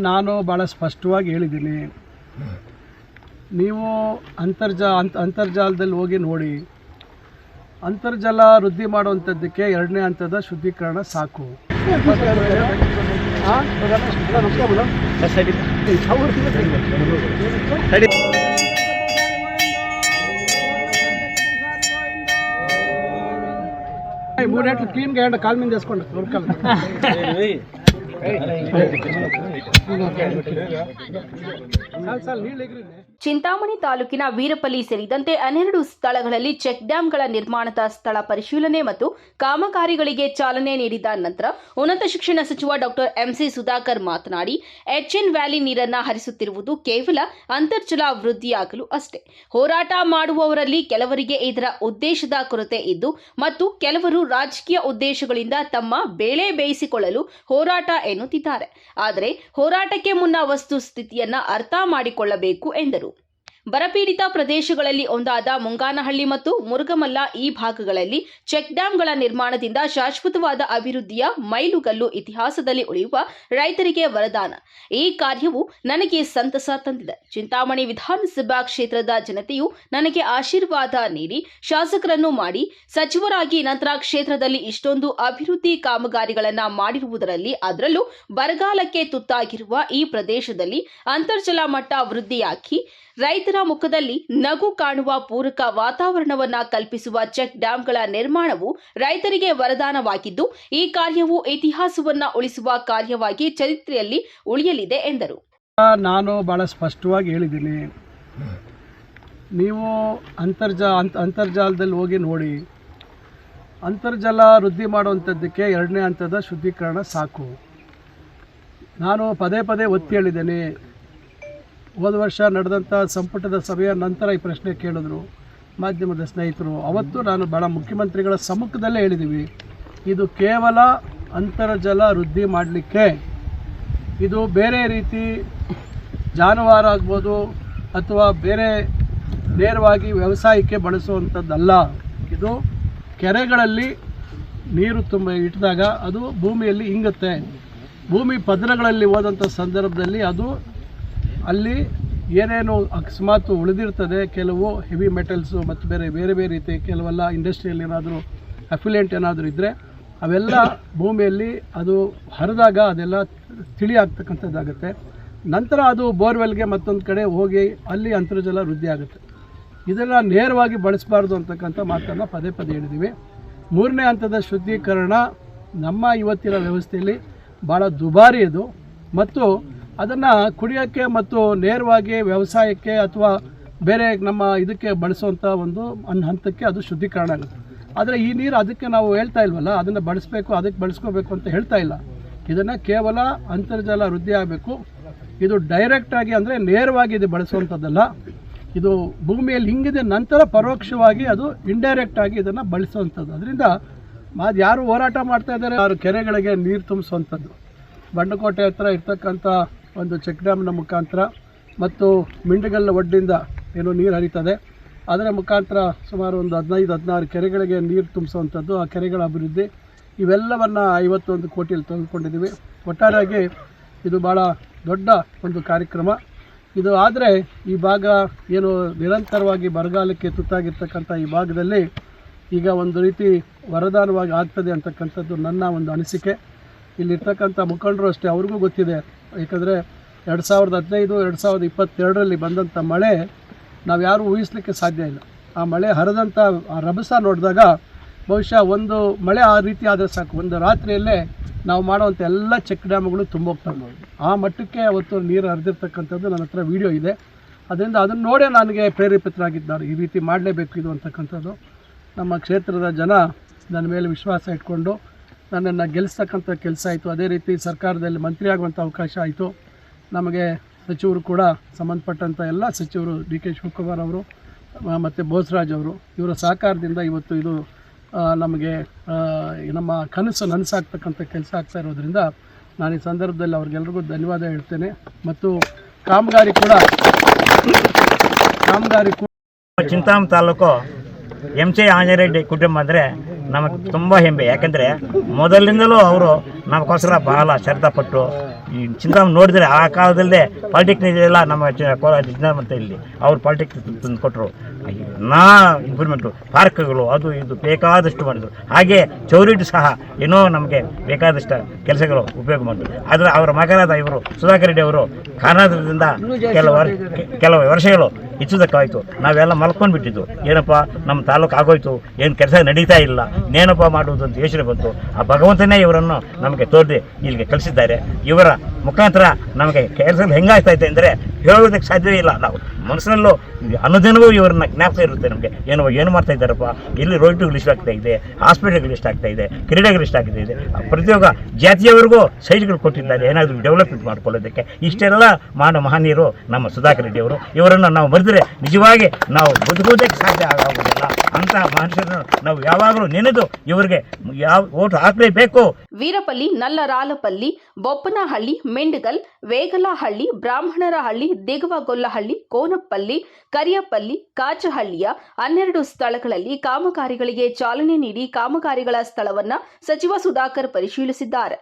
ನಾನು ಭಾಳ ಸ್ಪಷ್ಟವಾಗಿ ಹೇಳಿದ್ದೀನಿ. ನೀವು ಅಂತರ್ಜಾಲದಲ್ಲಿ ಹೋಗಿ ನೋಡಿ. ಅಂತರ್ಜಲ ವೃದ್ಧಿ ಮಾಡುವಂಥದ್ದಕ್ಕೆ 2ನೇ ಹಂತದ ಶುದ್ಧೀಕರಣ ಸಾಕು. ಮೂರೇట్లు ಕ್ಲೀನ್గా వేయండి, కాలు మీద చేసుకోండి. ಚಿಂತಾಮಣಿ ತಾಲೂಕಿನ ವೀರಪಲ್ಲಿ ಸೇರಿದಂತೆ 12 ಸ್ಥಳಗಳಲ್ಲಿ ಚೆಕ್ ಡ್ಯಾಂಗಳ ನಿರ್ಮಾಣದ ಸ್ಥಳ ಪರಿಶೀಲನೆ ಮತ್ತು ಕಾಮಗಾರಿಗಳಿಗೆ ಚಾಲನೆ ನೀಡಿದ ನಂತರ ಉನ್ನತ ಶಿಕ್ಷಣ ಸಚಿವ ಡಾಕ್ಟರ್ ಎಂಸಿ ಸುಧಾಕರ್ ಮಾತನಾಡಿ, ಎಚ್ಎನ್ ವ್ಯಾಲಿ ನೀರನ್ನು ಹರಿಸುತ್ತಿರುವುದು ಕೇವಲ ಅಂತರ್ಜಲ ವೃದ್ಧಿಯಾಗಲು ಅಷ್ಟೇ. ಹೋರಾಟ ಮಾಡುವವರಲ್ಲಿ ಕೆಲವರಿಗೆ ಇದರ ಉದ್ದೇಶದ ಕೊರತೆ ಇದ್ದು ಮತ್ತು ಕೆಲವರು ರಾಜಕೀಯ ಉದ್ದೇಶಗಳಿಂದ ತಮ್ಮ ಬೇಳೆ ಬೇಯಿಸಿಕೊಳ್ಳಲು ಹೋರಾಟ ಎನ್ನುತ್ತಿದ್ದಾರೆ. ಆದರೆ ಹೋರಾಟಕ್ಕೆ ಮುನ್ನ ವಸ್ತುಸ್ಥಿತಿಯನ್ನು ಅರ್ಥ ಮಾಡಿಕೊಳ್ಳಬೇಕು ಎಂದರು. ಬರಪೀಡಿತ ಪ್ರದೇಶಗಳಲ್ಲಿ ಒಂದಾದ ಮುಂಗಾನಹಳ್ಳಿ ಮತ್ತು ಮುರುಗಮಲ್ಲ ಈ ಭಾಗಗಳಲ್ಲಿ ಚೆಕ್ ಡ್ಯಾಂಗಳ ನಿರ್ಮಾಣದಿಂದ ಶಾಶ್ವತವಾದ ಅಭಿವೃದ್ಧಿಯ ಮೈಲುಗಲ್ಲು ಇತಿಹಾಸದಲ್ಲಿ ಉಳಿಯುವ ರೈತರಿಗೆ ವರದಾನ. ಈ ಕಾರ್ಯವು ನನಗೆ ಸಂತಸ ತಂದಿದೆ. ಚಿಂತಾಮಣಿ ವಿಧಾನಸಭಾ ಕ್ಷೇತ್ರದ ಜನತೆಯು ನನಗೆ ಆಶೀರ್ವಾದ ನೀಡಿ ಶಾಸಕರನ್ನು ಮಾಡಿ ಸಚಿವರಾಗಿ ನಂತರ ಕ್ಷೇತ್ರದಲ್ಲಿ ಇಷ್ಟೊಂದು ಅಭಿವೃದ್ಧಿ ಕಾಮಗಾರಿಗಳನ್ನು ಮಾಡಿರುವುದರಲ್ಲಿ, ಅದರಲ್ಲೂ ಬರಗಾಲಕ್ಕೆ ತುತ್ತಾಗಿರುವ ಈ ಪ್ರದೇಶದಲ್ಲಿ ಅಂತರ್ಜಲ ಮಟ್ಟ ವೃದ್ಧಿಯಾಗಿ ರೈತರ ಮುಖದಲ್ಲಿ ನಗು ಕಾಣುವ ಪೂರಕ ವಾತಾವರಣವನ್ನು ಕಲ್ಪಿಸುವ ಚೆಕ್ ಡ್ಯಾಂಗಳ ನಿರ್ಮಾಣವು ರೈತರಿಗೆ ವರದಾನವಾಗಿದ್ದು, ಈ ಕಾರ್ಯವು ಇತಿಹಾಸವನ್ನು ಉಳಿಸುವ ಕಾರ್ಯವಾಗಿ ಚರಿತ್ರೆಯಲ್ಲಿ ಉಳಿಯಲಿದೆ ಎಂದರು. ನಾನು ಭಾಳ ಸ್ಪಷ್ಟವಾಗಿ ಹೇಳಿದ್ದೀನಿ. ನೀವು ಅಂತರ್ಜಾಲದಲ್ಲಿ ಹೋಗಿ ನೋಡಿ. ಅಂತರ್ಜಲ ವೃದ್ಧಿ ಮಾಡುವಂಥದ್ದಕ್ಕೆ 2ನೇ ಹಂತದ ಶುದ್ಧೀಕರಣ ಸಾಕು. ನಾನು ಪದೇ ಪದೇ ಒತ್ತಿ ಹೇಳಿದ್ದೇನೆ. ಹೋದ ವರ್ಷ ನಡೆದಂಥ ಸಂಪುಟದ ಸಭೆಯ ನಂತರ ಈ ಪ್ರಶ್ನೆ ಕೇಳಿದ್ರು ಮಾಧ್ಯಮದ ಸ್ನೇಹಿತರು. ಅವತ್ತು ನಾನು ಭಾಳ ಮುಖ್ಯಮಂತ್ರಿಗಳ ಸಮ್ಮುಖದಲ್ಲೇ ಹೇಳಿದ್ದೀವಿ, ಇದು ಕೇವಲ ಅಂತರ್ಜಲ ವೃದ್ಧಿ ಮಾಡಲಿಕ್ಕೆ, ಇದು ಬೇರೆ ರೀತಿ ಜಾನುವಾರು ಆಗ್ಬೋದು ಅಥವಾ ಬೇರೆ ನೇರವಾಗಿ ವ್ಯವಸಾಯಕ್ಕೆ ಬಳಸುವಂಥದ್ದಲ್ಲ. ಇದು ಕೆರೆಗಳಲ್ಲಿ ನೀರು ಇಟ್ಟಿದಾಗ ಅದು ಭೂಮಿಯಲ್ಲಿ ಇಂಗುತ್ತೆ. ಭೂಮಿ ಪದರಗಳಲ್ಲಿ ಹೋದಂಥ ಸಂದರ್ಭದಲ್ಲಿ ಅದು ಅಲ್ಲಿ ಏನೇನು ಅಕಸ್ಮಾತ್ ಉಳಿದಿರ್ತದೆ, ಕೆಲವು ಹೆವಿ ಮೆಟಲ್ಸು ಮತ್ತು ಬೇರೆ ಬೇರೆ ರೀತಿ ಕೆಲವೆಲ್ಲ ಇಂಡಸ್ಟ್ರಿಯಲ್ಲಿ ಏನಾದರೂ ಅಫಿಲಿಯೆಂಟ್ ಏನಾದರೂ ಇದ್ದರೆ ಅವೆಲ್ಲ ಭೂಮಿಯಲ್ಲಿ ಅದು ಹರಿದಾಗ ಅದೆಲ್ಲ ತಿಳಿ ಆಗ್ತಕ್ಕಂಥದ್ದಾಗುತ್ತೆ. ನಂತರ ಅದು ಬೋರ್ವೆಲ್ಗೆ ಮತ್ತೊಂದು ಕಡೆ ಹೋಗಿ ಅಲ್ಲಿ ಅಂತರ್ಜಲ ವೃದ್ಧಿ ಆಗುತ್ತೆ. ಇದನ್ನು ನೇರವಾಗಿ ಬಳಸಬಾರ್ದು ಅಂತಕ್ಕಂಥ ಮಾತನ್ನು ಪದೇ ಪದೇ ಹೇಳಿದ್ದೀವಿ. 3ನೇ ಹಂತದ ಶುದ್ಧೀಕರಣ ನಮ್ಮ ಇವತ್ತಿನ ವ್ಯವಸ್ಥೆಯಲ್ಲಿ ಭಾಳ ದುಬಾರಿ ಇದು ಮತ್ತು ಅದನ್ನು ಕುಡಿಯೋಕ್ಕೆ ಮತ್ತು ನೇರವಾಗಿ ವ್ಯವಸಾಯಕ್ಕೆ ಅಥವಾ ಬೇರೆ ನಮ್ಮ ಇದಕ್ಕೆ ಬಳಸುವಂಥ ಒಂದು ಹಂತಕ್ಕೆ ಅದು ಶುದ್ಧೀಕರಣ ಆಗುತ್ತೆ. ಆದರೆ ಈ ನೀರು ಅದಕ್ಕೆ ನಾವು ಹೇಳ್ತಾ ಇಲ್ವಲ್ಲ, ಅದನ್ನು ಬಳಸಬೇಕು, ಅದಕ್ಕೆ ಬಳಸ್ಕೋಬೇಕು ಅಂತ ಹೇಳ್ತಾ ಇಲ್ಲ. ಇದನ್ನು ಕೇವಲ ಅಂತರ್ಜಲ ವೃದ್ಧಿ ಆಗಬೇಕು. ಇದು ಡೈರೆಕ್ಟಾಗಿ ಅಂದರೆ ನೇರವಾಗಿ ಇದು ಬಳಸುವಂಥದ್ದಲ್ಲ. ಇದು ಭೂಮಿಯಲ್ಲಿ ಹಿಂಗಿದೆ, ನಂತರ ಪರೋಕ್ಷವಾಗಿ ಅದು ಇಂಡೈರೆಕ್ಟಾಗಿ ಇದನ್ನು ಬಳಸುವಂಥದ್ದು. ಅದರಿಂದ ಅದು ಯಾರು ಹೋರಾಟ ಮಾಡ್ತಾ ಇದ್ದಾರೆ, ಯಾರು ಕೆರೆಗಳಿಗೆ ನೀರು ತುಂಬಿಸುವಂಥದ್ದು, ಬಂಡಕೋಟೆ ಹತ್ರ ಇರ್ತಕ್ಕಂಥ ಒಂದು ಚೆಕ್ ಡ್ಯಾಮ್ನ ಮುಖಾಂತರ ಮತ್ತು ಮಿಂಡಗಲ್ಲ ಒಡ್ಡಿಂದ ಏನೋ ನೀರು ಹರಿತದೆ, ಅದರ ಮುಖಾಂತರ ಸುಮಾರು ಒಂದು 15-16 ಕೆರೆಗಳಿಗೆ ನೀರು ತುಂಬಿಸುವಂಥದ್ದು, ಆ ಕೆರೆಗಳ ಅಭಿವೃದ್ಧಿ, ಇವೆಲ್ಲವನ್ನು 51 ಕೋಟಿಯಲ್ಲಿ ತೆಗೆದುಕೊಂಡಿದ್ದೀವಿ. ಒಟ್ಟಾರೆಯಾಗಿ ಇದು ಭಾಳ ದೊಡ್ಡ ಒಂದು ಕಾರ್ಯಕ್ರಮ. ಇದು ಆದರೆ ಈ ಭಾಗ ಏನು ನಿರಂತರವಾಗಿ ಬರಗಾಲಕ್ಕೆ ತುತ್ತಾಗಿರ್ತಕ್ಕಂಥ ಈ ಭಾಗದಲ್ಲಿ ಈಗ ಒಂದು ರೀತಿ ವರದಾನವಾಗಿ ಆಗ್ತದೆ ಅಂತಕ್ಕಂಥದ್ದು ನನ್ನ ಒಂದು ಅನಿಸಿಕೆ. ಇಲ್ಲಿರ್ತಕ್ಕಂಥ ಮುಖಂಡರು ಅಷ್ಟೇ, ಅವ್ರಿಗೂ ಗೊತ್ತಿದೆ. ಏಕೆಂದರೆ 2015-2022ರಲ್ಲಿ ಬಂದಂಥ ಮಳೆ ನಾವು ಯಾರೂ ಊಹಿಸಲಿಕ್ಕೆ ಸಾಧ್ಯ ಇಲ್ಲ. ಆ ಮಳೆ ಹರಿದಂಥ ಆ ರಭಸ ನೋಡಿದಾಗ ಬಹುಶಃ ಒಂದು ಮಳೆ ಆ ರೀತಿ ಆದರೆ ಸಾಕು, ಒಂದು ರಾತ್ರಿಯಲ್ಲೇ ನಾವು ಮಾಡುವಂಥ ಎಲ್ಲ ಚೆಕ್ ಡ್ಯಾಮ್ಗಳು ತುಂಬೋಗ್ತವೆ. ಆ ಮಟ್ಟಕ್ಕೆ ಅವತ್ತು ನೀರು ಹರಿದಿರ್ತಕ್ಕಂಥದ್ದು ನನ್ನ ಹತ್ರ ವಿಡಿಯೋ ಇದೆ. ಅದರಿಂದ ಅದನ್ನು ನೋಡೇ ನನಗೆ ಪ್ರೇರೇಪಿತರಾಗಿದ್ದಾರೆ, ಈ ರೀತಿ ಮಾಡಲೇಬೇಕು ಇದು ಅಂತಕ್ಕಂಥದ್ದು. ನಮ್ಮ ಕ್ಷೇತ್ರದ ಜನ ನನ್ನ ಮೇಲೆ ವಿಶ್ವಾಸ ಇಟ್ಕೊಂಡು ನನ್ನನ್ನು ಗೆಲ್ಲಿಸ್ತಕ್ಕಂಥ ಕೆಲಸ ಆಯಿತು. ಅದೇ ರೀತಿ ಸರ್ಕಾರದಲ್ಲಿ ಮಂತ್ರಿ ಆಗುವಂಥ ಅವಕಾಶ ಆಯಿತು. ನಮಗೆ ಸಚಿವರು ಕೂಡ ಸಂಬಂಧಪಟ್ಟಂಥ ಎಲ್ಲ ಸಚಿವರು ಡಿ ಕೆ ಶಿವಕುಮಾರ್ ಅವರು ಮತ್ತು ಬೋಸರಾಜ್ ಅವರು, ಇವರ ಸಹಕಾರದಿಂದ ಇವತ್ತು ಇದು ನಮಗೆ ನಮ್ಮ ಕನಸು ನನಸಾಗ್ತಕ್ಕಂಥ ಕೆಲಸ ಆಗ್ತಾ ಇರೋದ್ರಿಂದ ನಾನು ಈ ಸಂದರ್ಭದಲ್ಲಿ ಅವ್ರಿಗೆಲ್ರಿಗೂ ಧನ್ಯವಾದ ಹೇಳ್ತೇನೆ. ಮತ್ತು ಕಾಮಗಾರಿ ಕೂಡ ಚಿಂತಾಮಣಿ ತಾಲೂಕು ಎಂಸಿ ಆಂಜನೇಯ ರೆಡ್ಡಿ ಕುಟುಂಬ ಅಂದರೆ ನಮಗೆ ತುಂಬ ಹೆಮ್ಮೆ. ಯಾಕೆಂದರೆ ಮೊದಲಿನಿಂದಲೂ ಅವರು ನಮಗೋಸ್ಕರ ಬಹಳ ಶ್ರದ್ಧಾಪಟ್ಟು ಈ ಚಿಂತಾಮಣಿ ನೋಡಿದರೆ ಆ ಕಾಲದಲ್ಲೇ ಪಾಲಿಟೆಕ್ನಿಕ್ ಎಲ್ಲ ನಮ್ಮ ಮತ್ತು ಇಲ್ಲಿ ಅವ್ರು ಪಾಲಿಟೆಕ್ನಿಕ್ ತಂದು ಕೊಟ್ಟರು. ಇಂಪ್ರೂವ್ಮೆಂಟು ಪಾರ್ಕ್ಗಳು ಅದು ಇದು ಬೇಕಾದಷ್ಟು ಮಾಡಿದರು. ಹಾಗೆ ಚೌರಿಟಿ ಸಹ ಏನೋ ನಮಗೆ ಬೇಕಾದಷ್ಟು ಕೆಲಸಗಳು ಉಪಯೋಗ ಮಾಡಿದ್ರು. ಆದರೆ ಅವರ ಮಗನಾದ ಇವರು ಸುಧಾಕರ್ ರೆಡ್ಡಿ ಅವರು ಕಾರಣದಿಂದ ಕೆಲವು ವರ್ಷಗಳು ಇಚ್ಚುದಕ್ಕಾಯಿತು. ನಾವೆಲ್ಲ ಮಲ್ಕೊಂಡ್ಬಿಟ್ಟಿದ್ದು, ಏನಪ್ಪ ನಮ್ಮ ತಾಲೂಕು ಆಗೋಯ್ತು, ಏನು ಕೆಲಸ ನಡೀತಾ ಇಲ್ಲ, ಇನ್ನೇನಪ್ಪ ಮಾಡುವುದು ಅಂತ ಯೋಚನೆ ಬಂತು. ಆ ಭಗವಂತನೇ ಇವರನ್ನು ನಮಗೆ ತೋರಿಸಿ ಇಲ್ಲಿಗೆ ಕಳಿಸಿದ್ದಾರೆ. ಇವರ ಮುಖಾಂತರ ನಮಗೆ ಕೆಲಸ ಹೆಂಗಾಗ್ತೈತೆ ಅಂದರೆ ಹೇಳೋದಕ್ಕೆ ಸಾಧ್ಯವೇ ಇಲ್ಲ. ನಾವು ಮನಸ್ಸಿನಲ್ಲೂ ಅನುದಿನವೂ ಇವರನ್ನ ಜ್ಞಾಪಕ ಇರುತ್ತೆ ನಮಗೆ. ಏನು ಮಾಡ್ತಾ ಇದ್ದಾರಪ್ಪ, ಇಲ್ಲಿ ರೋಡ್ಗಳು ಇಷ್ಟ ಆಗ್ತಾ ಇದೆ, ಹಾಸ್ಪಿಟಲ್ಗಳು ಇಷ್ಟ ಆಗ್ತಾ ಇದೆ, ಕ್ರೀಡೆಗಳು ಇಷ್ಟ ಆಗ್ತಾ ಇದೆ, ಪ್ರತಿಯೊಬ್ಬ ಜಾತಿಯವರಿಗೂ ಸೈಟ್ಗಳು ಕೊಟ್ಟಿದ್ದಾರೆ ಏನಾದರೂ ಡೆವಲಪ್ಮೆಂಟ್ ಮಾಡ್ಕೊಳ್ಳೋದಕ್ಕೆ. ಇಷ್ಟೆಲ್ಲ ಮಾಡೋ ಮಹನೀಯರು ನಮ್ಮ ಸುಧಾಕರ್ ರೆಡ್ಡಿ ಅವರು. ಇವರನ್ನು ನಾವು ಮರೆತರೆ ನಿಜವಾಗಿ ನಾವು ಬದುಕುವುದಕ್ಕೆ ಸಾಧ್ಯ ಆಗೋದಿಲ್ಲ. ಅಂತಹ ಮನುಷ್ಯರನ್ನು ನಾವು ಯಾವಾಗಲೂ ನೆನೆದು ಇವರಿಗೆ ಓಟು ಹಾಕಲೇಬೇಕು. ವೀರಪಲ್ಲಿ, ನಲ್ಲರಾಲಪಲ್ಲಿ, ಬೊಪ್ಪನಹಳ್ಳಿ, ಮೆಂಡಗಲ್, ವೇಗಲಹಳ್ಳಿ, ಬ್ರಾಹ್ಮಣರಹಳ್ಳಿ, ದಿಗವಗೊಲ್ಲಹಳ್ಳಿ, ಕೋನಪ್ಪಲ್ಲಿ, ಕರಿಯಪಲ್ಲಿ, ಕಾಚಹಳ್ಳಿಯ 12 ಸ್ಥಳಗಳಲ್ಲಿ ಕಾಮಗಾರಿಗಳಿಗೆ ಚಾಲನೆ ನೀಡಿ ಕಾಮಗಾರಿಗಳ ಸ್ಥಳವನ್ನು ಸಚಿವ ಸುಧಾಕರ್ ಪರಿಶೀಲಿಸಿದ್ದಾರೆ.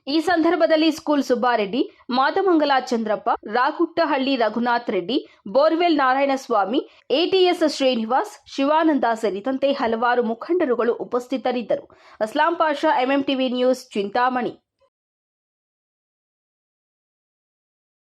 ಈ ಸಂದರ್ಭದಲ್ಲಿ school Subbareddy, Madamangala Chandrappa, Raguttahalli Raghunath Reddy, borewell Narayanaswamy, ATS Srinivas, Shivananda ಸೇರಿದಂತೆ ಹಲವಾರು ಮುಖಂಡರುಗಳು ಉಪಸ್ಥಿತರಿದ್ದರು. Aslam Pasha, MMTV news, Chintamani.